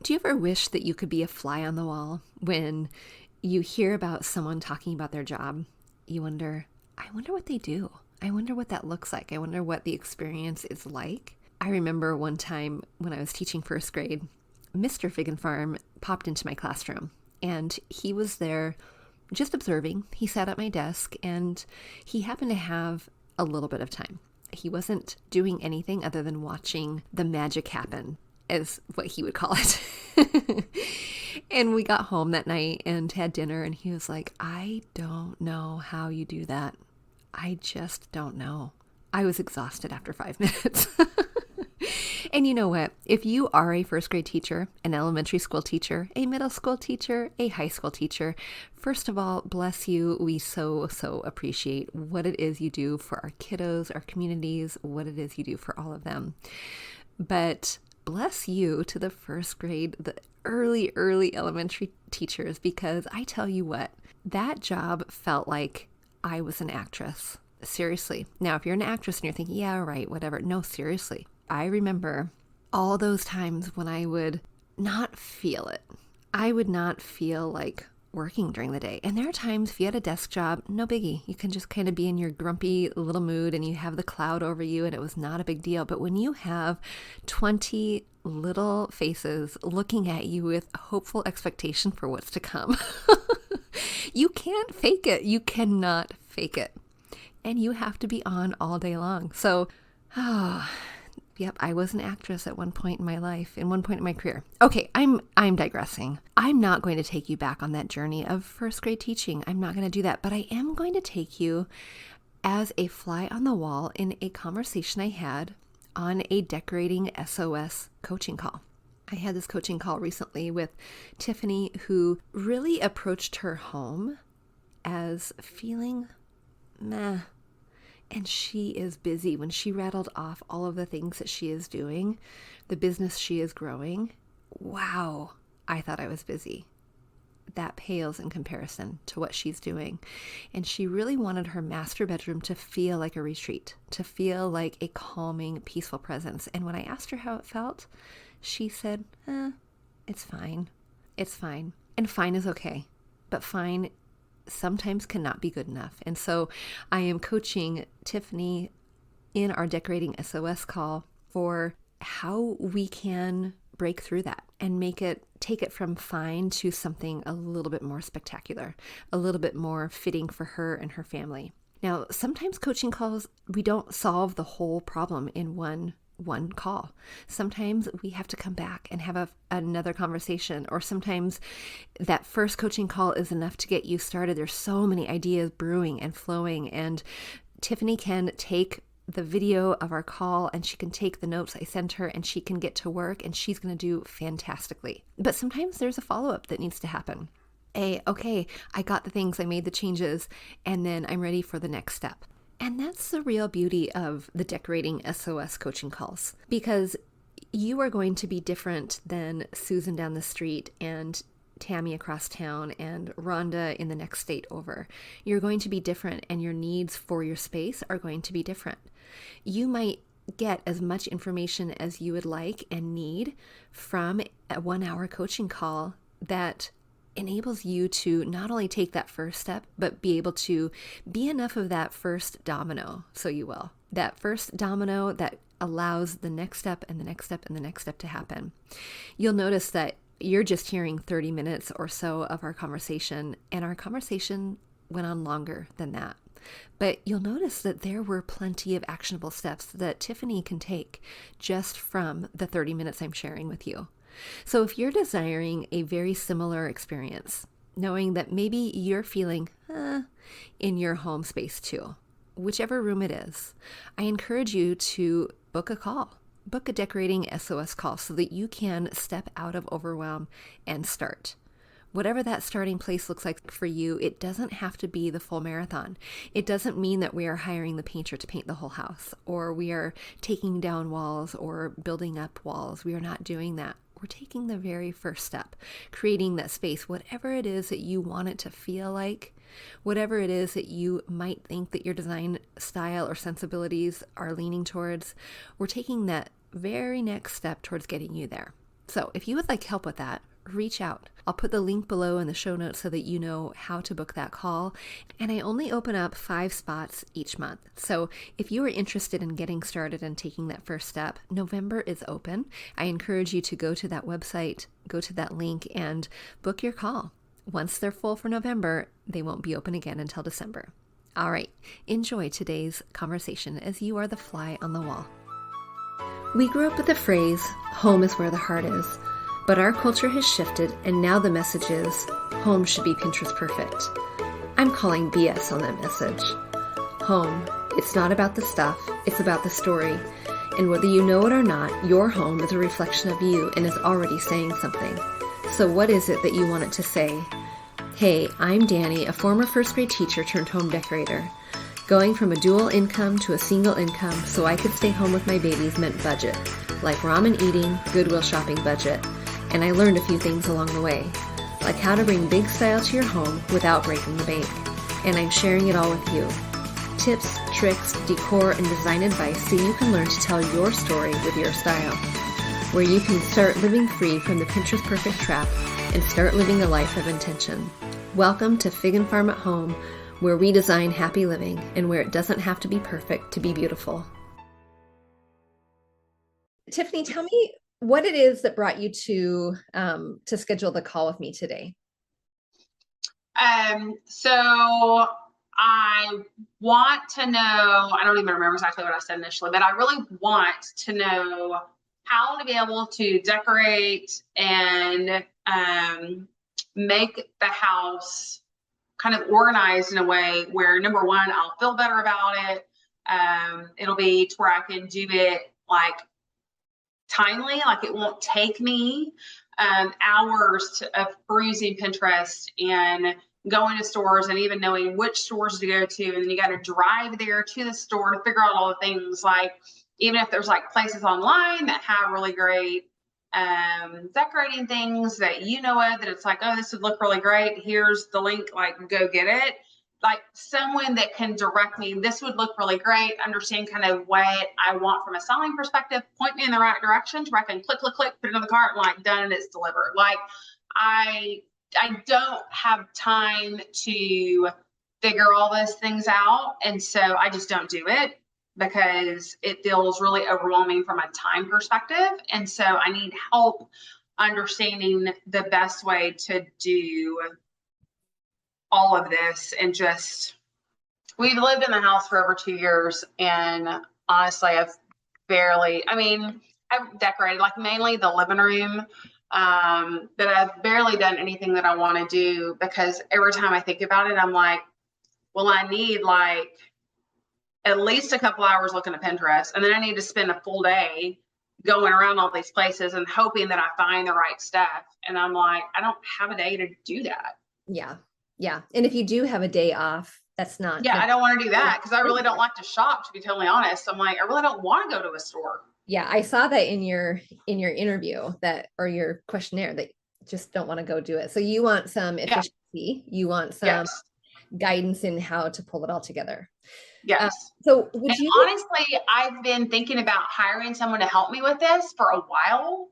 Do you ever wish that you could be a fly on the wall when you hear about someone talking about their job? You wonder, I wonder what they do. I wonder what that looks like. I wonder what the experience is like. I remember one time when I was teaching first grade, Mr. Figgenfarm popped into my classroom and he was there just observing. He sat at my desk and he happened to have a little bit of time. He wasn't doing anything other than watching the magic happen, is what he would call it. And we got home that night and had dinner and he was like, I don't know how you do that. I just don't know. I was exhausted after 5 minutes. And you know what? If you are a first grade teacher, an elementary school teacher, a middle school teacher, a high school teacher, first of all, bless you. We so appreciate what it is you do for our kiddos, our communities, what it is you do for all of them. But bless you to the first grade, the early elementary teachers, because I tell you what, that job felt like I was an actress. Seriously. Now, if you're an actress and you're thinking, yeah, right, whatever. No, seriously. I remember all those times when I would not feel it. I would not feel like working during the day. And there are times if you had a desk job, no biggie. You can just kind of be in your grumpy little mood and you have the cloud over you and it was not a big deal. But when you have 20 little faces looking at you with hopeful expectation for what's to come, you can't fake it. You cannot fake it. And you have to be on all day long. So, yep, I was an actress at one point in my life, in one point in my career. Okay, I'm digressing. I'm not going to take you back on that journey of first grade teaching. I'm not going to do that, but I am going to take you as a fly on the wall in a conversation I had on a Decorating S.O.S. coaching call. I had this coaching call recently with Tiffany, who really approached her home as feeling meh. And she is busy. When she rattled off all of the things that she is doing, the business she is growing, wow, I thought I was busy. That pales in comparison to what she's doing. And she really wanted her master bedroom to feel like a retreat, to feel like a calming, peaceful presence. And when I asked her how it felt, she said, it's fine. It's fine. And fine is okay. But fine sometimes cannot be good enough. And so I am coaching Tiffany in our Decorating S.O.S. call for how we can break through that and take it from fine to something a little bit more spectacular, a little bit more fitting for her and her family. Now, sometimes coaching calls, we don't solve the whole problem in one call. Sometimes we have to come back and have another conversation, or sometimes that first coaching call is enough to get you started. There's so many ideas brewing and flowing, and Tiffany can take the video of our call and she can take the notes I sent her and she can get to work and she's going to do fantastically. But sometimes there's a follow-up that needs to happen. Okay, I got the things, I made the changes, and then I'm ready for the next step. And that's the real beauty of the Decorating S.O.S. coaching calls, because you are going to be different than Susan down the street and Tammy across town and Rhonda in the next state over. You're going to be different, and your needs for your space are going to be different. You might get as much information as you would like and need from a 1-hour coaching call that enables you to not only take that first step, but be able to be enough of that first domino, so you will. That first domino that allows the next step and the next step and the next step to happen. You'll notice that you're just hearing 30 minutes or so of our conversation, and our conversation went on longer than that. But you'll notice that there were plenty of actionable steps that Tiffany can take just from the 30 minutes I'm sharing with you. So if you're desiring a very similar experience, knowing that maybe you're feeling in your home space too, whichever room it is, I encourage you to book a call. Book a Decorating S.O.S. call so that you can step out of overwhelm and start. Whatever that starting place looks like for you, it doesn't have to be the full marathon. It doesn't mean that we are hiring the painter to paint the whole house, or we are taking down walls or building up walls. We are not doing that. We're taking the very first step, creating that space, whatever it is that you want it to feel like, whatever it is that you might think that your design style or sensibilities are leaning towards. We're taking that very next step towards getting you there. So if you would like help with that, reach out. I'll put the link below in the show notes so that you know how to book that call. And I only open up 5 spots each month. So if you are interested in getting started and taking that first step, November is open. I encourage you to go to that website, go to that link, and book your call. Once they're full for November, they won't be open again until December. All right, enjoy today's conversation as you are the fly on the wall. We grew up with the phrase, home is where the heart is, but our culture has shifted and now the message is, home should be Pinterest perfect. I'm calling BS on that message. Home, it's not about the stuff, it's about the story. And whether you know it or not, your home is a reflection of you and is already saying something. So what is it that you want it to say? Hey, I'm Danny, a former first grade teacher turned home decorator. Going from a dual income to a single income so I could stay home with my babies meant budget, like ramen eating, Goodwill shopping budget. And I learned a few things along the way, like how to bring big style to your home without breaking the bank. And I'm sharing it all with you. Tips, tricks, decor, and design advice so you can learn to tell your story with your style. Where you can start living free from the Pinterest perfect trap and start living a life of intention. Welcome to Fig and Farm at Home, where we design happy living and where it doesn't have to be perfect to be beautiful. Tiffany, tell me what it is that brought you to schedule the call with me today. So I want to know, I don't even remember exactly what I said initially, but I really want to know how to be able to decorate and make the house kind of organized in a way where, number one, I'll feel better about it. It'll be to where I can do it like timely, like it won't take me hours of perusing Pinterest and going to stores and even knowing which stores to go to. And then you got to drive there to the store to figure out all the things, like even if there's like places online that have really great decorating things that you know of, that it's like, oh, this would look really great. Here's the link, like go get it. Like someone that can direct me, this would look really great, understand kind of what I want from a selling perspective, point me in the right direction to where I can click, put it in the cart and like done and it's delivered. Like I don't have time to figure all those things out. And so I just don't do it because it feels really overwhelming from a time perspective. And so I need help understanding the best way to do all of this. And just, we've lived in the house for over 2 years. And honestly, I've decorated like mainly the living room, but I've barely done anything that I want to do because every time I think about it, I'm like, well, I need like at least a couple hours looking at Pinterest. And then I need to spend a full day going around all these places and hoping that I find the right stuff. And I'm like, I don't have a day to do that. Yeah. Yeah. And if you do have a day off, that's not. Yeah, I don't want to do that because I really don't like to shop, to be totally honest. I'm like, I really don't want to go to a store. Yeah, I saw that in your interview or your questionnaire that just don't want to go do it. So you want some efficiency. Yeah. You want some guidance in how to pull it all together. Yes. So honestly, I've been thinking about hiring someone to help me with this for a while,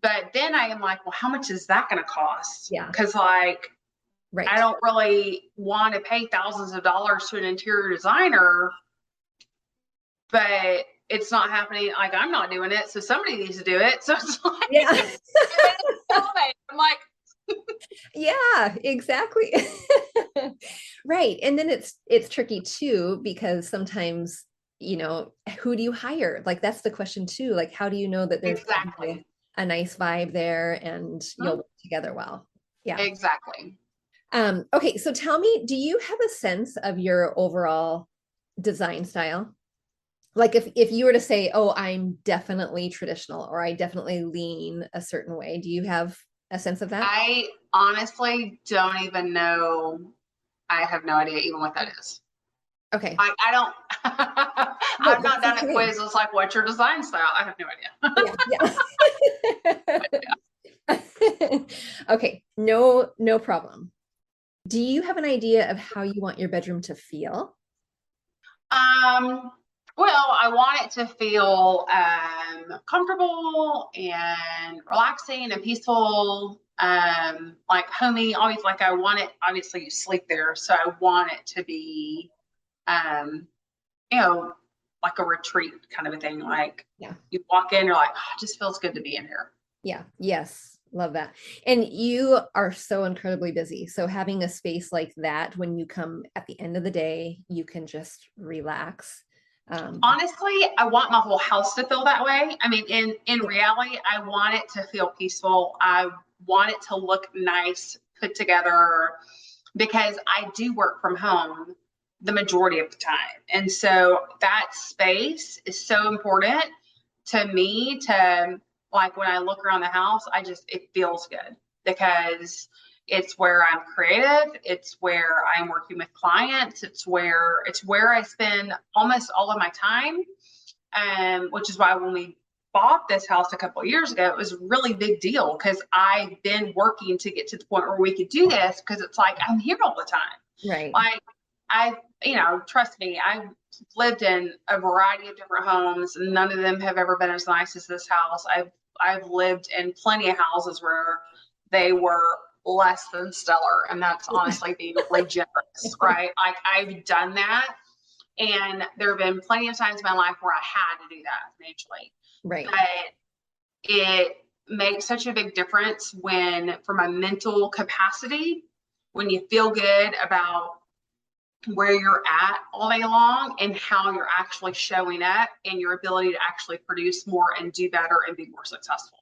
but then I am like, well, how much is that going to cost? Yeah. Because like, right. I don't really want to pay thousands of dollars to an interior designer, but it's not happening. Like I'm not doing it. So somebody needs to do it. So it's like, yeah. I'm like, yeah, exactly. Right. And then it's tricky too, because sometimes, who do you hire? Like, that's the question too. Like, how do you know that there's exactly a nice vibe there and you'll work together well? Yeah, exactly. Okay. So tell me, do you have a sense of your overall design style? Like if you were to say, oh, I'm definitely traditional, or I definitely lean a certain way, do you have a sense of that? I honestly don't even know. I have no idea even what that is. Okay. I don't, I've not done it quizzes like, what's your design style? I have no idea. Yeah. Okay. No problem. Do you have an idea of how you want your bedroom to feel? Well, I want it to feel comfortable and relaxing and peaceful, like homey. Always like I want it. Obviously, you sleep there, so I want it to be, um, you know, like a retreat kind of a thing. Like Yeah. you walk in, you're like, oh, it just feels good to be in here. Yeah. Yes. Love that. And you are so incredibly busy. So having a space like that, when you come at the end of the day, you can just relax. Honestly, I want my whole house to feel that way. I mean, in Yeah. reality, I want it to feel peaceful. I want it to look nice, put together, because I do work from home the majority of the time. And so that space is so important to me to, like, when I look around the house, it feels good because it's where I'm creative. It's where I'm working with clients. It's where I spend almost all of my time. Which is why when we bought this house a couple of years ago, it was a really big deal because I've been working to get to the point where we could do this because it's like I'm here all the time. Right. Like trust me, I've lived in a variety of different homes. And none of them have ever been as nice as this house. I've lived in plenty of houses where they were less than stellar, and that's honestly being really generous, right? Like I've done that, and there have been plenty of times in my life where I had to do that financially. Right. But it makes such a big difference when, from a mental capacity, when you feel good about where you're at all day long and how you're actually showing up and your ability to actually produce more and do better and be more successful.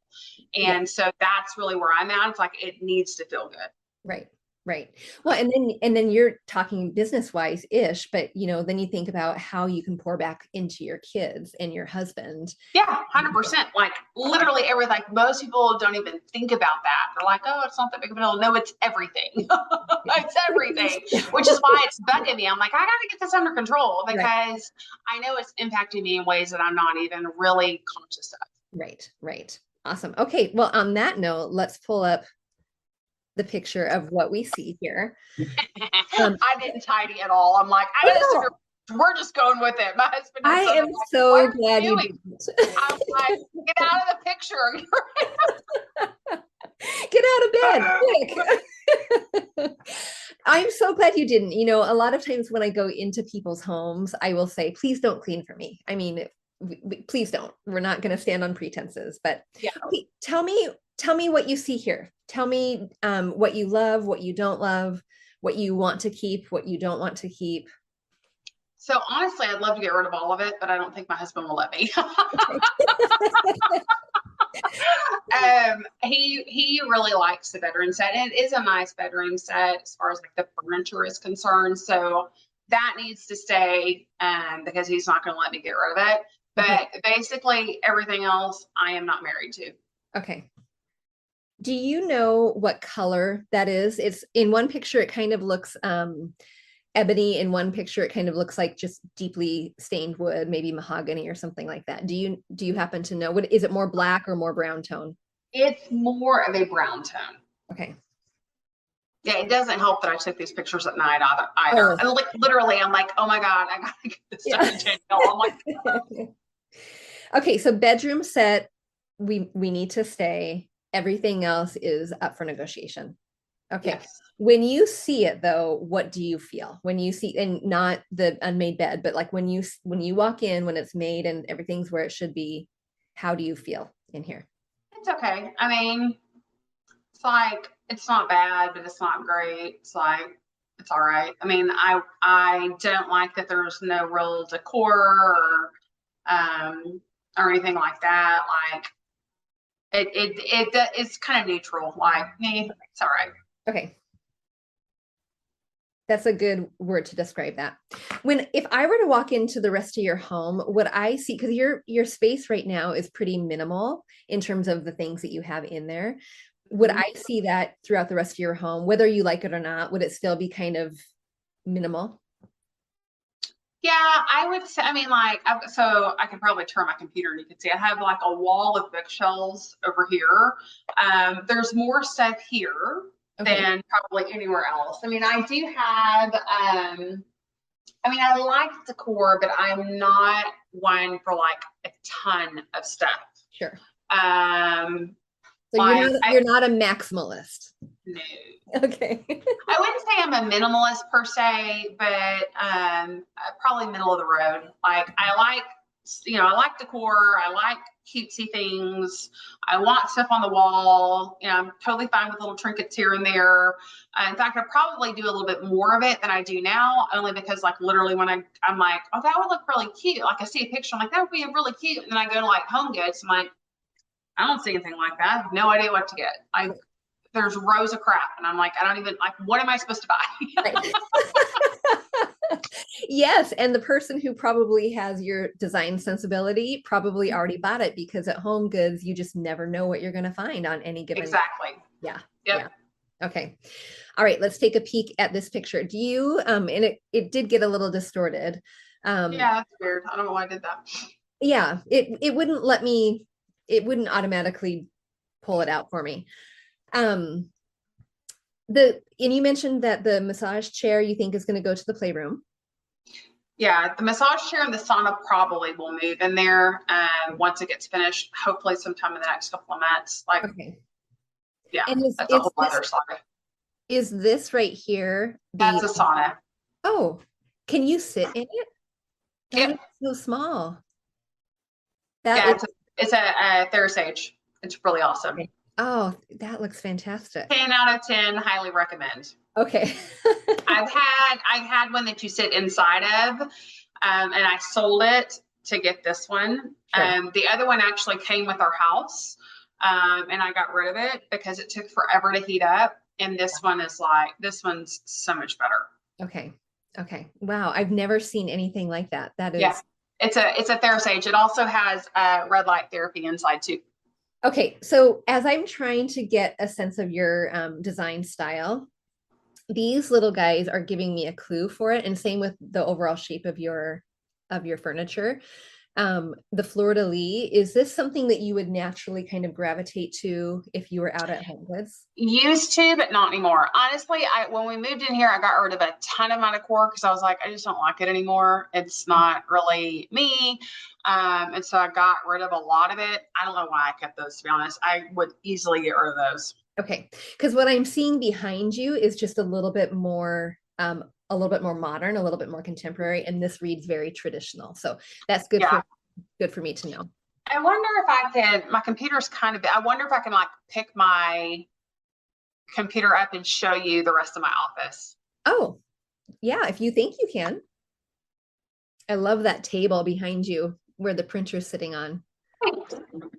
Yeah. And so that's really where I'm at. It's like it needs to feel good. Right. Right. Well, and then you're talking business wise ish, but then you think about how you can pour back into your kids and your husband. Yeah, 100%. Like literally everything. Like most people don't even think about that. They're like, oh, it's not that big of a deal. No, it's everything. It's everything, which is why it's bugging me. I'm like, I got to get this under control because Right. I know it's impacting me in ways that I'm not even really conscious of. Right. Right. Awesome. Okay. Well, on that note, let's pull up the picture of what we see here. I didn't tidy at all. I'm like, I just No, we're just going with it. My husband I and son are am like, what so are you glad you doing? didn't. I'm like, get out of the picture. Get out of bed, quick. I'm so glad you didn't. A lot of times when I go into people's homes, I will say, please don't clean for me. I mean, please don't. We're not going to stand on pretenses, but Yeah. okay, tell me what you see here. Tell me what you love, what you don't love, what you want to keep, what you don't want to keep. So honestly, I'd love to get rid of all of it, but I don't think my husband will let me. He really likes the bedroom set. And it is a nice bedroom set as far as like the furniture is concerned. So that needs to stay because he's not going to let me get rid of it. Okay. But basically, everything else I am not married to. Okay. Do you know what color that is? It's in one picture, it kind of looks ebony. In one picture, it kind of looks like just deeply stained wood, maybe mahogany or something like that. Do you happen to know what is it, more black or more brown tone? It's more of a brown tone. Okay. Yeah, it doesn't help that I took these pictures at night either. Oh, And like literally, I'm like, oh my God, I gotta get this stuff yeah. to Danielle. I'm like, Okay, so bedroom set, we need to stay. Everything else is up for negotiation. Okay. yes. When you see it though, what do you feel when you see, and not the unmade bed, but like when you walk in, when it's made and everything's where it should be, how do you feel in here? It's okay. I mean, it's like it's not bad, but it's not great. It's like it's all right. I mean, I don't like that there's no real decor or anything like that. Like it's kind of neutral. Like it's all right. Okay. That's a good word to describe that. If I were to walk into the rest of your home, would I see, because your space right now is pretty minimal in terms of the things that you have in there. Would Mhm. I see that throughout the rest of your home, whether you like it or not? Would it still be kind of minimal? Yeah, I would say. I mean, like, so I can probably turn my computer and you can see I have like a wall of bookshelves over here. There's more stuff here Okay. than probably anywhere else. I mean, I do have I mean, I like decor, but I'm not one for like a ton of stuff. Sure. Um, So like you're not a maximalist. no. Okay. I wouldn't say I'm a minimalist per se, but probably middle of the road. Like I like, I like decor. I like cutesy things. I want stuff on the wall. I'm totally fine with little trinkets here and there. In fact, I probably do a little bit more of it than I do now, only because like literally when I'm like, oh, that would look really cute. Like I see a picture, I'm like, that would be really cute. And then I go to like Home Goods, I'm like, I don't see anything like that. I have no idea what to get. There's rows of crap, and I'm like, I don't even like. What am I supposed to buy? Right. Yes, and the person who probably has your design sensibility probably already bought it, because at Home Goods you just never know what you're going to find on any given. Exactly. Yeah. Yep. Yeah. Okay. All right, let's take a peek at this picture. Do you and it did get a little distorted. Yeah, that's weird. I don't know why I did that. Yeah, it wouldn't let me, it wouldn't automatically pull it out for me. And you mentioned that the massage chair you think is going to go to the playroom. Yeah, the massage chair and the sauna probably will move in there once it gets finished. Hopefully, sometime in the next couple of months. Like, Okay. yeah, And that's a whole other saga. Is this right here That's a sauna. Oh, can you sit in it? That Yep. is so small. Yeah, it's a TheraSage. It's really awesome. Oh, that looks fantastic. 10 out of 10, highly recommend. Okay. I've had one that you sit inside of, and I sold it to get this one. Sure. The other one actually came with our house, and I got rid of it because it took forever to heat up. And this one's so much better. Okay. Okay. Wow. I've never seen anything like that. That is. Yeah. It's a TheraSage. It also has red light therapy inside too. Okay. So as I'm trying to get a sense of your design style, these little guys are giving me a clue for it. And same with the overall shape of your furniture. The fleur-de-lis, is this something that you would naturally kind of gravitate to if you were out at Home Goods? Used to, but not anymore. Honestly, when we moved in here, I got rid of a ton of my decor because I was like, I just don't like it anymore. It's not really me. And so I got rid of a lot of it. I don't know why I kept those, to be honest. I would easily get rid of those. Okay, because what I'm seeing behind you is just a little bit more modern, a little bit more contemporary, and this reads very traditional. So that's good for me to know. I wonder if I can, my computer's kind of, I wonder if I can like pick my computer up and show you the rest of my office. Oh, yeah, if you think you can. I love that table behind you where the printer's sitting on.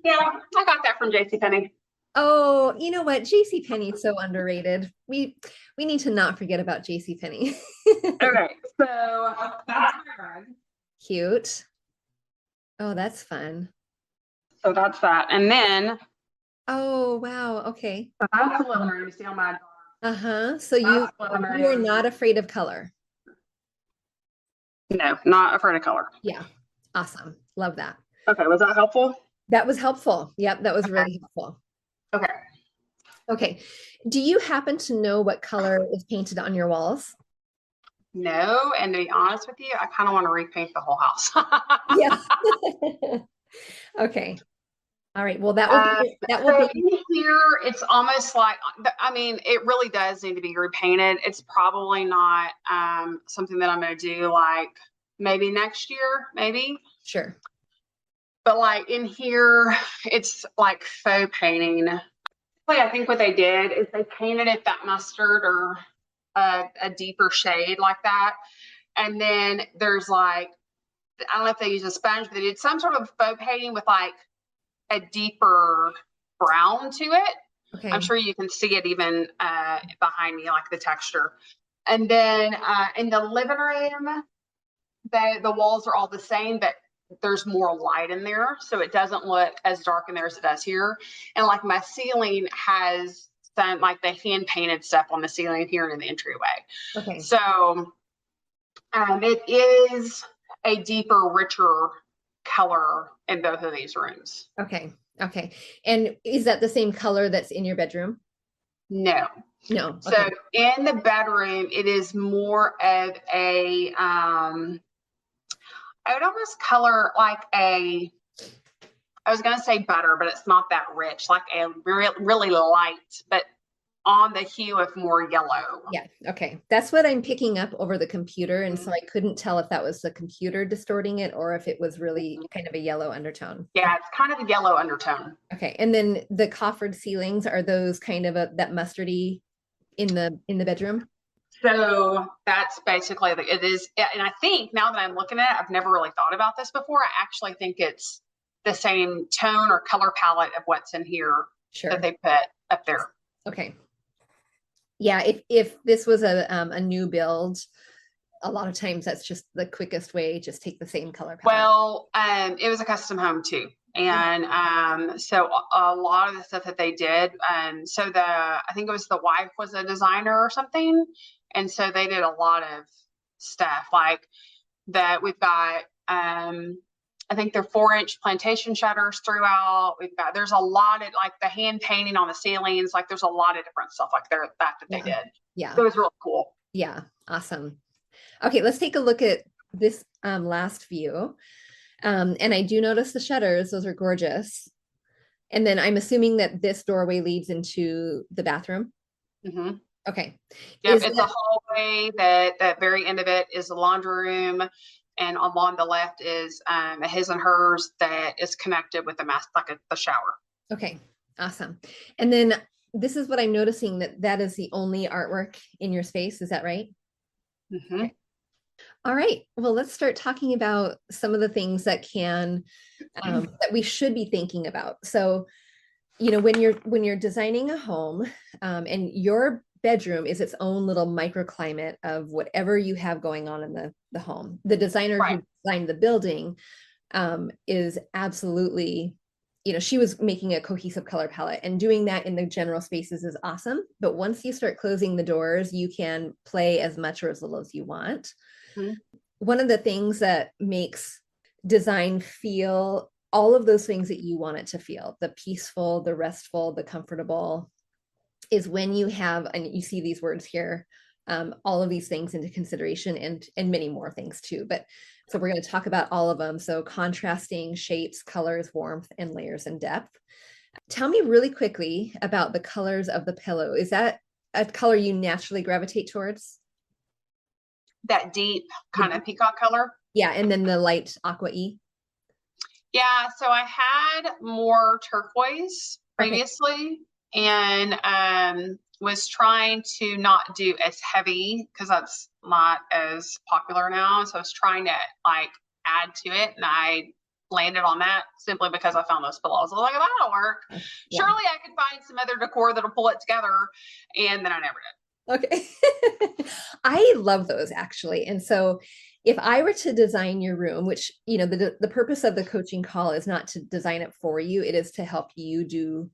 Yeah, I got that from JCPenney. Oh, you know what? JCPenney is so underrated. We need to not forget about JCPenney. Okay, so that's my rug. Cute. Oh, that's fun. So that's that. And then oh wow, okay. That's the living room. You see on my uh-huh. So you are not afraid of color. No, not afraid of color. Yeah. Awesome. Love that. Okay, was that helpful? That was helpful. Yep, that was really helpful. Okay. Okay. Do you happen to know what color is painted on your walls? No, and to be honest with you, I kind of want to repaint the whole house. Yeah. Okay. All right. Well, that will be in here. It's almost like, I mean, it really does need to be repainted. It's probably not something that I'm going to do like maybe next year, maybe. Sure. But like in here, it's like faux painting. I think what they did is they painted it that mustard or a deeper shade like that. And then there's like, I don't know if they use a sponge, but they did some sort of faux painting with like a deeper brown to it. Okay. I'm sure you can see it even behind me, like the texture. And then in the living room, the walls are all the same, but there's more light in there, so it doesn't look as dark in there as it does here. And like my ceiling has some, like the hand painted stuff on the ceiling here and in the entryway. Okay. So it is a deeper, richer color in both of these rooms. Okay. Okay. And is that the same color that's in your bedroom? No. No. So Okay. in the bedroom, it is more of a, I would almost color like a, I was going to say butter, but it's not that rich, like a really light, but on the hue of more yellow. Yeah. Okay. That's what I'm picking up over the computer. And so Mhm. I couldn't tell if that was the computer distorting it or if it was really kind of a yellow undertone. Yeah, it's kind of a yellow undertone. Okay. And then the coffered ceilings, are those kind of that mustardy in the bedroom? So that's basically it is. And I think now that I'm looking at it, I've never really thought about this before. I actually think it's the same tone or color palette of what's in here that Sure. they put up there. Okay. Yeah, if this was a new build, a lot of times that's just the quickest way, just take the same color palette. Well, it was a custom home too. Yeah. And so a lot of the stuff that they did, so I think it was the wife was a designer or something. And so they did a lot of stuff like that. We've got, I think they're 4-inch plantation shutters throughout. There's a lot of like the hand painting on the ceilings. Like there's a lot of different stuff like that they Yeah. did. Yeah. So it was really cool. Yeah. Awesome. Okay, let's take a look at this last view. And I do notice the shutters, those are gorgeous. And then I'm assuming that this doorway leads into the bathroom. Mm-hmm. Okay. Yep, Is it's a that hallway. That very end of it is the laundry room, and along the left is a his and hers that is connected with the master, like the shower. okay? Awesome. And then this is what I'm noticing, that that is the only artwork in your space. Is that right? Mm-hmm. Okay. All right. Well, let's start talking about some of the things that can that we should be thinking about. So, you know, when you're designing a home, and your bedroom is its own little microclimate of whatever you have going on in the home. The designer Right. who designed the building is absolutely, you know, she was making a cohesive color palette, and doing that in the general spaces is awesome. But once you start closing the doors, you can play as much or as little as you want. Mm-hmm. One of the things that makes design feel all of those things that you want it to feel, the peaceful, the restful, the comfortable, is when you have, and you see these words here, all of these things into consideration, and many more things too. But so we're going to talk about all of them. So contrasting shapes, colors, warmth, and layers and depth. Tell me really quickly about the colors of the pillow. Is that a color you naturally gravitate towards? That deep The kind of peacock color. Yeah, and then the light aqua E. Yeah. So I had more turquoise Okay. previously, and was trying to not do as heavy because that's not as popular now. So I was trying to like add to it, and I landed on that simply because I found those pillows. I was like, that'll work. Yeah. Surely I could find some other decor that'll pull it together, and then I never did. Okay. I love those actually. And so if I were to design your room, which, you know, the purpose of the coaching call is not to design it for you, it is to help you do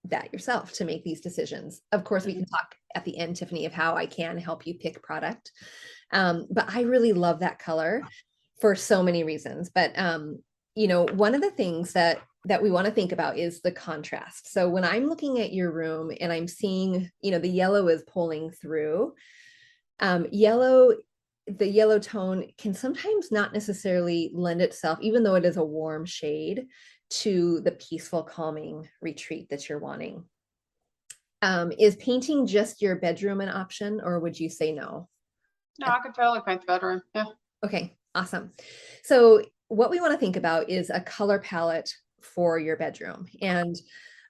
that yourself, to make these decisions. Of course, we Mm-hmm. can talk at the end, Tiffany, of how I can help you pick product. But I really love that color for so many reasons. But you know, one of the things that we want to think about is the contrast. So when I'm looking at your room and I'm seeing, you know, the yellow is pulling through, yellow, the yellow tone can sometimes not necessarily lend itself, even though it is a warm shade, to the peaceful, calming retreat that you're wanting. Is painting just your bedroom an option, or would you say no? No, I could totally paint the bedroom. Yeah. Okay, awesome. So what we want to think about is a color palette for your bedroom. And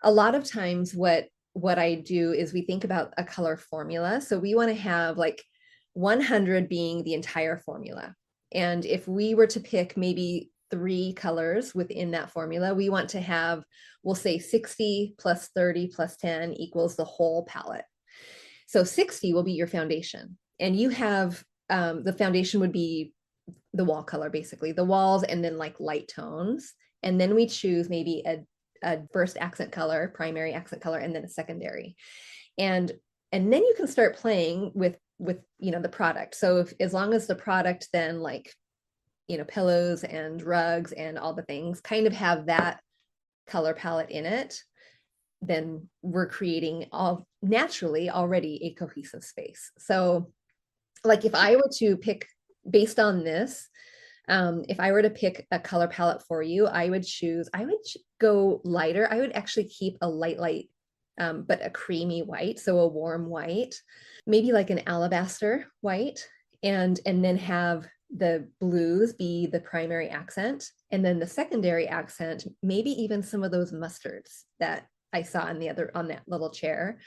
a lot of times what I do is we think about a color formula. So we want to have like 100 being the entire formula. And if we were to pick maybe 3 colors within that formula, we want to have, we'll say 60 plus 30 plus 10 equals the whole palette. So 60 will be your foundation. And you have the foundation would be the wall color, basically the walls, and then like light tones. And then we choose maybe a first accent color, primary accent color, and then a secondary. And and then you can start playing with, you know, the product. So if, as long as the product then, like, you know, pillows and rugs and all the things kind of have that color palette in it, then we're creating all naturally already a cohesive space. So like if I were to pick based on this, if I were to pick a color palette for you, I would go lighter. I would actually keep a light, but a creamy white. So a warm white, maybe like an alabaster white, and then have the blues be the primary accent. And then the secondary accent, maybe even some of those mustards that I saw in the other on that little chair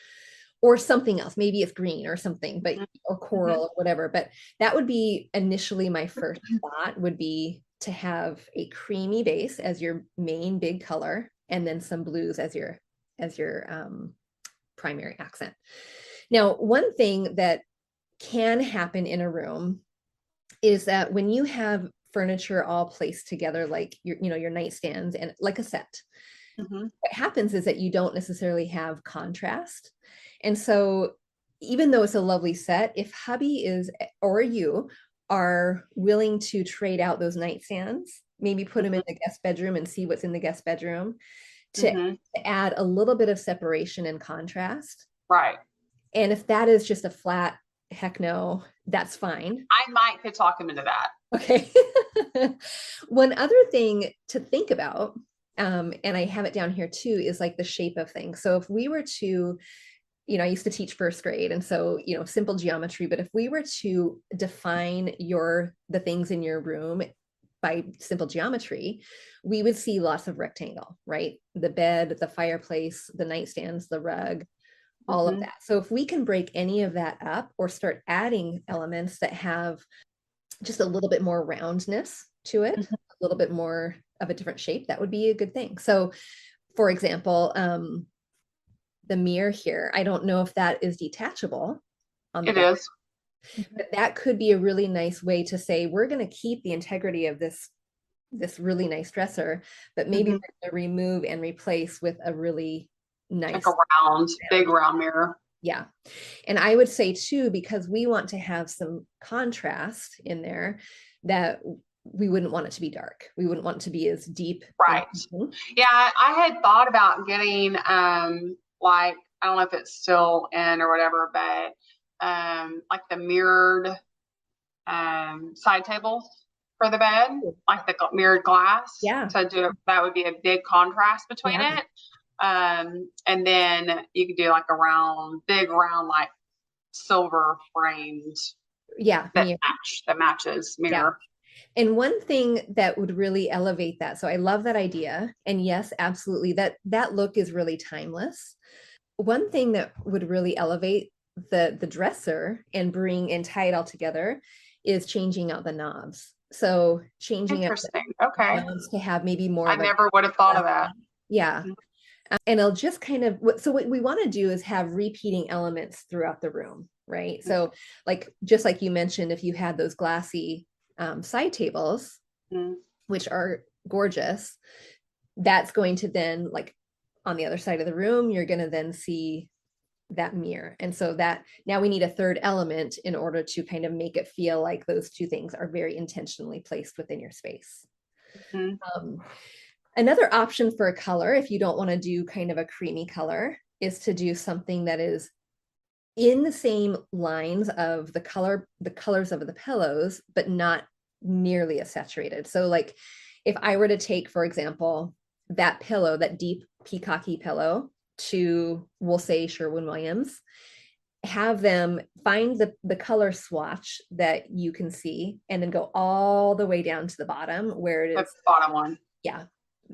or something else. Maybe it's green or something, but or coral or whatever. But that would be initially my first thought would be to have a creamy base as your main big color, and then some blues as your primary accent. Now, one thing that can happen in a room is that when you have furniture all placed together, like your nightstands and like a set, what happens is that you don't necessarily have contrast. And so even though it's a lovely set, if hubby is or you are willing to trade out those nightstands, maybe put them in the guest bedroom and see what's in the guest bedroom to add a little bit of separation and contrast. Right. And if that is just a flat heck no, that's fine. I could talk him into that. Okay. One other thing to think about, and I have it down here too, is like the shape of things. So if we were to, I used to teach first grade, and so, simple geometry, but if we were to define the things in your room by simple geometry, we would see lots of rectangle, right? The bed, the fireplace, the nightstands, the rug, all of that. So if we can break any of that up or start adding elements that have just a little bit more roundness to it, a little bit more of a different shape, that would be a good thing. So for example, the mirror here, I don't know if that is detachable on the back. Is. But that could be a really nice way to say, we're going to keep the integrity of this really nice dresser, but maybe we're going to remove and replace with a really nice, like a big round mirror. Yeah. And I would say too, because we want to have some contrast in there, that we wouldn't want it to be dark. We wouldn't want it to be as deep. Right. Yeah. I had thought about getting, like, I don't know if it's still in or whatever, but, like the mirrored, side tables for the bed, like the mirrored glass. Yeah. That would be a big contrast between it. And then you could do like a big round, like silver framed. Yeah. That matches mirror. Yeah. And one thing that would really elevate that. So I love that idea. And yes, absolutely. That look is really timeless. One thing that would really elevate the dresser and tie it all together is changing out the knobs. So changing out the knobs to have maybe more. I never would have thought of that. Yeah. And it'll just kind of, so what we want to do is have repeating elements throughout the room, right? So like, just like you mentioned, if you had those glassy side tables, which are gorgeous, that's going to then, like on the other side of the room, you're going to then see that mirror. And so that now we need a third element in order to kind of make it feel like those two things are very intentionally placed within your space. Another option for a color, if you don't want to do kind of a creamy color, is to do something that is in the same lines of the colors of the pillows, but not nearly as saturated. So like if I were to take, for example, that pillow, that deep peacocky pillow, to, we'll say, Sherwin-Williams, have them find the color swatch that you can see, and then go all the way down to the bottom where it is. The bottom one. Yeah.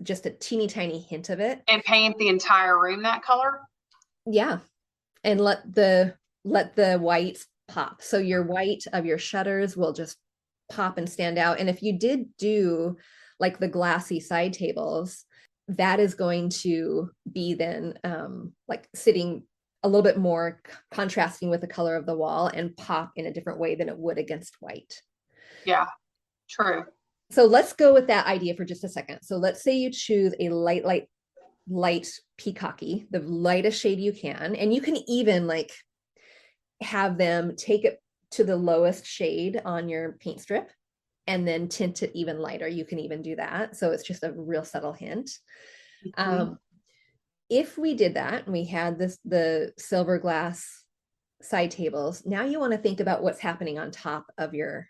Just a teeny tiny hint of it. And paint the entire room that color? Yeah. And let the white pop. So your white of your shutters will just pop and stand out. And if you did do like the glassy side tables, that is going to be then like sitting a little bit more contrasting with the color of the wall and pop in a different way than it would against white. Yeah, true. So let's go with that idea for just a second. So let's say you choose a light peacocky, the lightest shade you can, and you can even like have them take it to the lowest shade on your paint strip and then tint it even lighter. You can even do that. So it's just a real subtle hint. if we did that and we had the silver glass side tables, now you want to think about what's happening on top of your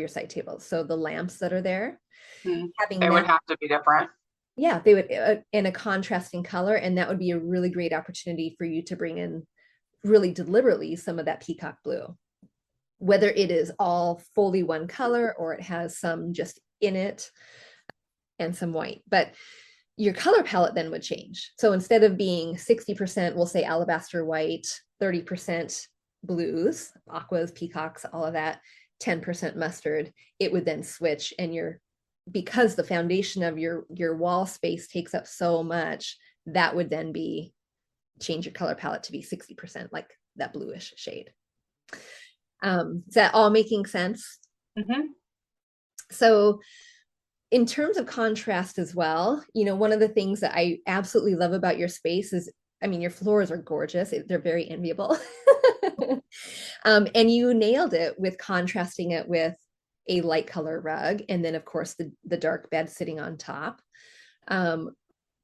side tables. So the lamps that are there, having They would that, have to be different. yeah, they would in a contrasting color, and that would be a really great opportunity for you to bring in really deliberately some of that peacock blue, whether it is all fully one color or it has some just in it and some white. But your color palette then would change. So instead of being 60%, we'll say alabaster white, 30% blues, aquas, peacocks, all of that, 10% mustard, it would then switch. And because the foundation of your wall space takes up so much, that would then be change your color palette to be 60%, like that bluish shade. Is that all making sense? Mm-hmm. So in terms of contrast as well, one of the things that I absolutely love about your space is, I mean, your floors are gorgeous. They're very enviable. And you nailed it with contrasting it with a light color rug. And then of course the dark bed sitting on top.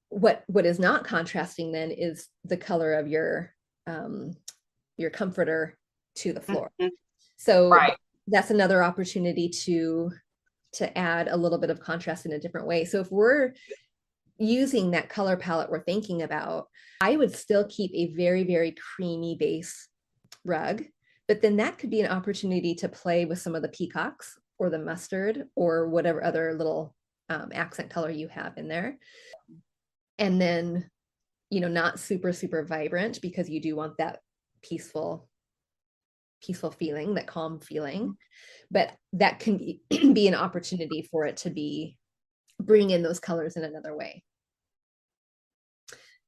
What is not contrasting then is the color of your comforter to the floor. Mm-hmm. So Right. that's another opportunity to add a little bit of contrast in a different way. So if we're using that color palette we're thinking about, I would still keep a very, very creamy base rug, but then that could be an opportunity to play with some of the peacocks or the mustard or whatever other little accent color you have in there. And then, not super, super vibrant because you do want that peaceful feeling, that calm feeling, but that can be an opportunity for it to bring in those colors in another way.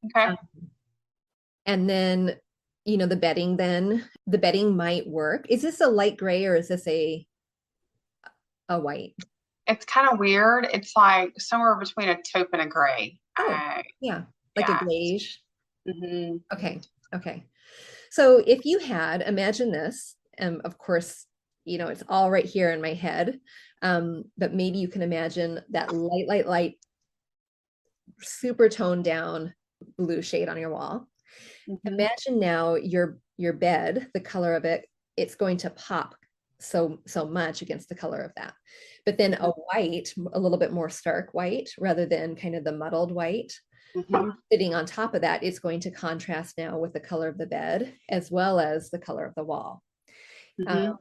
Okay. And then, the bedding might work. Is this a light gray or is this a white? It's kind of weird. It's like somewhere between a taupe and a gray. Oh, yeah, like a Yeah. beige. Mm-hmm. Okay. Okay. So if you had, imagine this, of course, it's all right here in my head, but maybe you can imagine that light, super toned down blue shade on your wall. Mm-hmm. Imagine now your bed, the color of it, it's going to pop so much against the color of that. But then a white, a little bit more stark white, rather than kind of the muddled white, Mm-hmm. sitting on top of that, it's going to contrast now with the color of the bed as well as the color of the wall. Mm-hmm.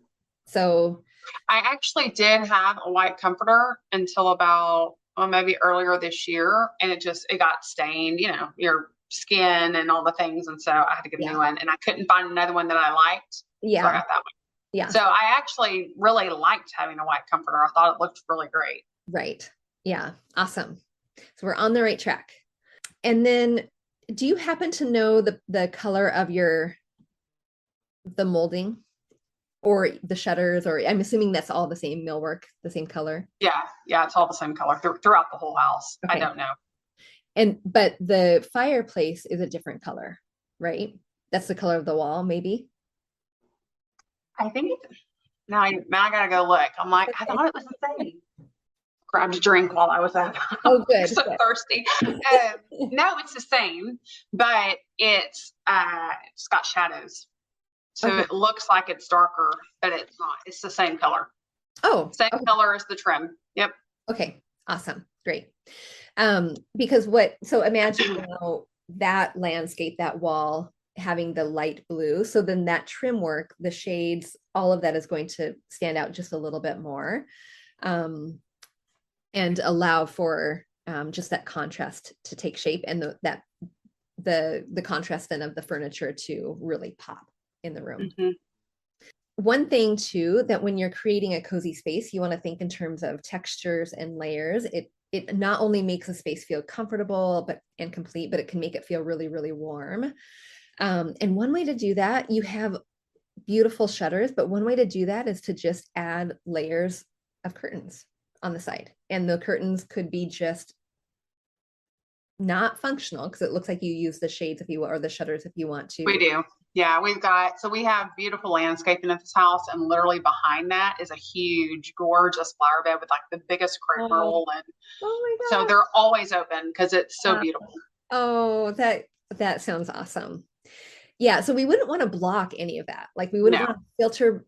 So I actually did have a white comforter until about, well, maybe earlier this year, and it got stained, your skin and all the things, and so I had to get a new one, and I couldn't find another one that I liked, so I got that one. Yeah. So I actually really liked having a white comforter. I thought it looked really great. Right. Yeah. Awesome. So we're on the right track. And then, do you happen to know the color of the molding or the shutters, or I'm assuming that's all the same millwork, the same color? Yeah, it's all the same color throughout the whole house. Okay. I don't know. But the fireplace is a different color, right? That's the color of the wall, maybe. I think now I gotta go look. I'm like, I thought it was the same. Grabbed a drink while I was at. Oh, good. So good. thirsty. No, it's the same, but it's got shadows, so Okay. it looks like it's darker, but it's not. It's the same color. Oh, Same okay. color as the trim. Yep. Okay. Awesome. Great. So imagine now that landscape, that wall having the light blue. So then that trim work, the shades, all of that is going to stand out just a little bit more, and allow for just that contrast to take shape, and the contrast then of the furniture to really pop in the room. Mm-hmm. One thing too, that when you're creating a cozy space, you want to think in terms of textures and layers. It not only makes a space feel comfortable and complete, but it can make it feel really, really warm. And one way to do that, you have beautiful shutters, but one way to do that is to just add layers of curtains on the side. And the curtains could be just not functional because it looks like you use the shades if you or the shutters if you want to. We do. Yeah, we have beautiful landscaping at this house, and literally behind that is a huge, gorgeous flower bed with like the biggest crepe myrtle, and oh my so gosh. they're always open because it's so beautiful. Oh, that That sounds awesome. Yeah, so we wouldn't want to block any of that. Like we wouldn't No. want to filter,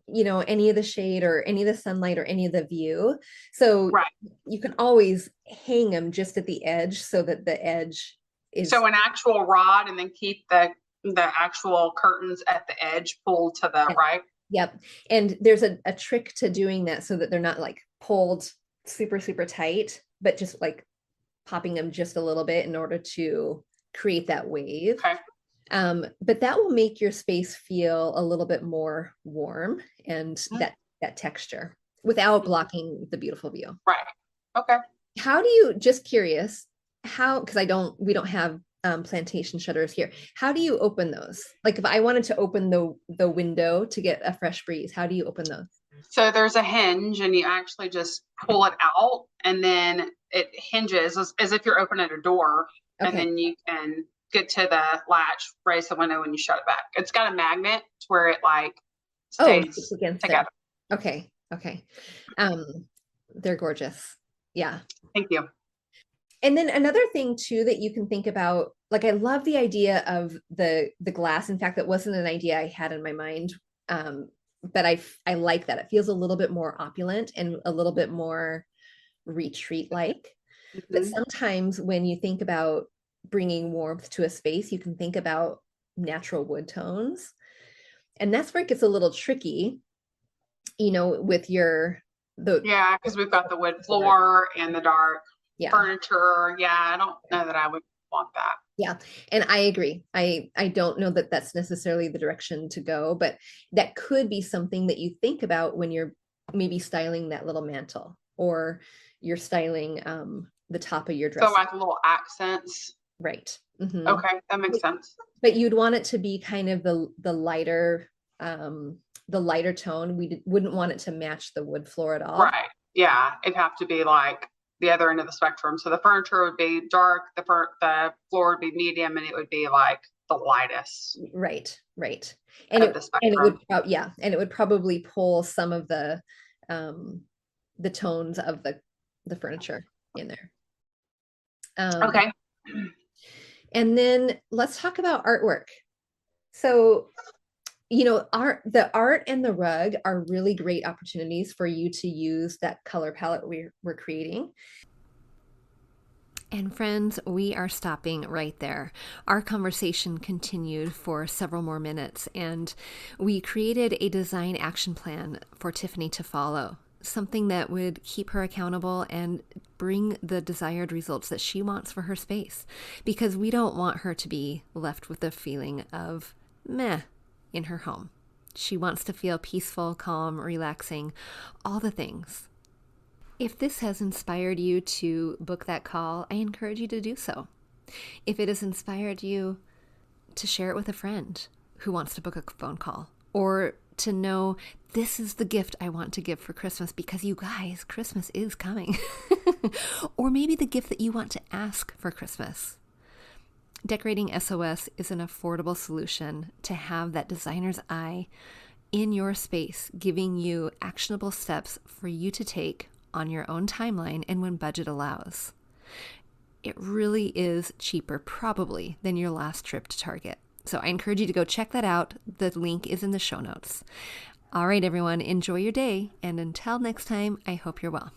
any of the shade or any of the sunlight or any of the view. So Right. you can always hang them just at the edge so that the edge is, So an actual rod and then keep the actual curtains at the edge pulled to the yeah, right. yep. And there's a trick to doing that so that they're not like pulled super, super tight, but just like popping them just a little bit in order to create that wave. Okay. But that will make your space feel a little bit more warm and Mm-hmm. that texture without blocking the beautiful view. Right. Okay. How do you, just curious, how, because we don't have plantation shutters here. How do you open those? Like if I wanted to open the window to get a fresh breeze, how do you open those? So there's a hinge and you actually just pull it out and then it hinges as if you're opening a door and Okay. then you can get to the latch, raise the window when you shut it back. It's got a magnet where it like Oh, it's stays against there. together. Okay. Okay. Um, they're gorgeous. Yeah. Thank you. And then another thing too that you can think about, like I love the idea of the glass. In fact, that wasn't an idea I had in my mind. But I like that. It feels a little bit more opulent and a little bit more retreat like. But Mm-hmm. sometimes when you think about bringing warmth to a space, you can think about natural wood tones. And that's where it gets a little tricky, with the Yeah, because we've got the wood floor and the dark yeah. furniture. Yeah, I don't know that I would want that. Yeah, and I agree. I don't know that that's necessarily the direction to go, but that could be something that you think about when you're maybe styling that little mantle or you're styling the top of your So dress. like little accents. Right. Mm-hmm. Okay, that makes sense. But you'd want it to be kind of the lighter tone. We wouldn't want it to match the wood floor at all. Right. Yeah, it'd have to be like the other end of the spectrum. So the furniture would be dark, the floor would be medium, and it would be like the lightest Right. Right. And of the it would spectrum. yeah, and it would probably pull some of the tones of the furniture in there. Okay. And then let's talk about artwork. So, the art and the rug are really great opportunities for you to use that color palette we're creating. And friends, we are stopping right there. Our conversation continued for several more minutes, and we created a design action plan for Tiffany to follow. Something that would keep her accountable and bring the desired results that she wants for her space. Because we don't want her to be left with a feeling of meh in her home. She wants to feel peaceful, calm, relaxing, all the things. If this has inspired you to book that call, I encourage you to do so. If it has inspired you to share it with a friend who wants to book a phone call, or to know this is the gift I want to give for Christmas, because you guys, Christmas is coming. Or maybe the gift that you want to ask for Christmas. Decorating S.O.S is an affordable solution to have that designer's eye in your space, giving you actionable steps for you to take on your own timeline and when budget allows. It really is cheaper, probably, than your last trip to Target. So I encourage you to go check that out. The link is in the show notes. All right, everyone, enjoy your day. And until next time, I hope you're well.